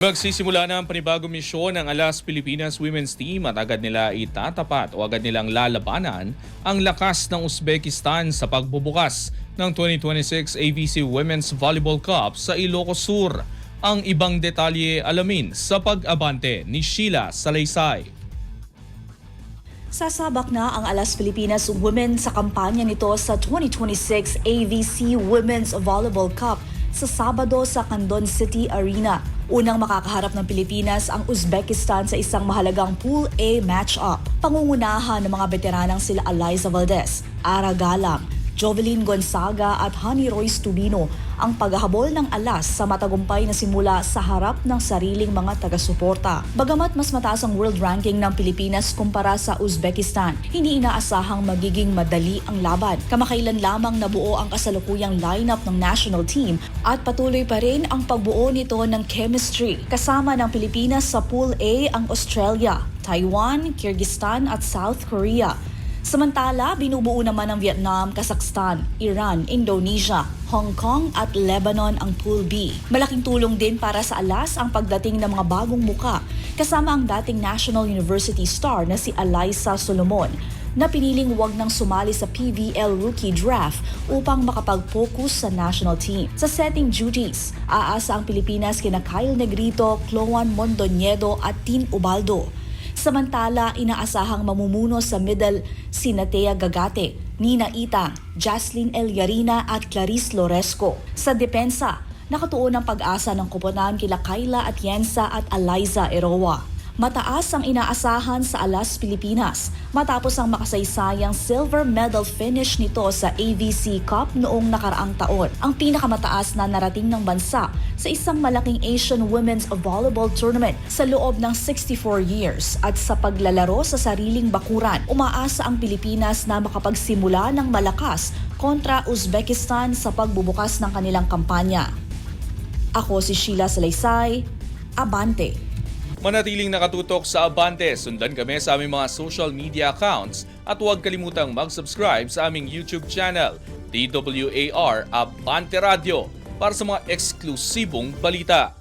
Magsisimula na ang panibagong misyon ng Alas Pilipinas Women's Team at agad nila itatapat o agad nilang lalabanan ang lakas ng Uzbekistan sa pagbubukas ng 2026 AVC Women's Volleyball Cup sa Ilocos Sur. Ang ibang detalye alamin sa pag-abante ni Sheila Salaysay. Sasabak na ang Alas Pilipinas Women sa kampanya nito sa 2026 AVC Women's Volleyball Cup sa Sabado sa Candon City Arena. Unang makakaharap ng Pilipinas ang Uzbekistan sa isang mahalagang Pool A match-up. Pangungunahan ng mga veteranang sila Eliza Valdez, Ara Galang, Jovelyn Gonzaga at Honey Royce Tubino ang paghahabol ng Alas sa matagumpay na simula sa harap ng sariling mga taga-suporta. Bagamat mas mataas ang world ranking ng Pilipinas kumpara sa Uzbekistan, hindi inaasahang magiging madali ang laban. Kamakailan lamang nabuo ang kasalukuyang lineup ng national team at patuloy pa rin ang pagbuo nito ng chemistry. Kasama ng Pilipinas sa Pool A ang Australia, Taiwan, Kyrgyzstan at South Korea. Samantala, binubuo naman ng Vietnam, Kazakhstan, Iran, Indonesia, Hong Kong at Lebanon ang Pool B. Malaking tulong din para sa Alas ang pagdating ng mga bagong muka kasama ang dating National University star na si Alyssa Solomon na piniling wag nang sumali sa PVL Rookie Draft upang makapag-focus sa national team. Sa setting duties, aasa ang Pilipinas kina Kyle Negrito, Chloan Mondoñedo at Tin Ubaldo. Samantala, inaasahang mamumuno sa middle si Natea Gagate, Nina Itang, Jaslyn Eliarina at Clarice Loresco. Sa depensa, nakatuon ang pag-asa ng koponan kila Kayla Atienza at Eliza Eroa. Mataas ang inaasahan sa Alas Pilipinas matapos ang makasaysayang silver medal finish nito sa AVC Cup noong nakaraang taon. Ang pinakamataas na narating ng bansa sa isang malaking Asian Women's Volleyball Tournament sa loob ng 64 years at sa paglalaro sa sariling bakuran. Umaasa ang Pilipinas na makapagsimula ng malakas kontra Uzbekistan sa pagbubukas ng kanilang kampanya. Ako si Sheila Salaysay, Abante. Manatiling nakatutok sa Abante, sundan kami sa aming mga social media accounts at huwag kalimutang mag-subscribe sa aming YouTube channel, DWAR Abante Radio, para sa mga eksklusibong balita.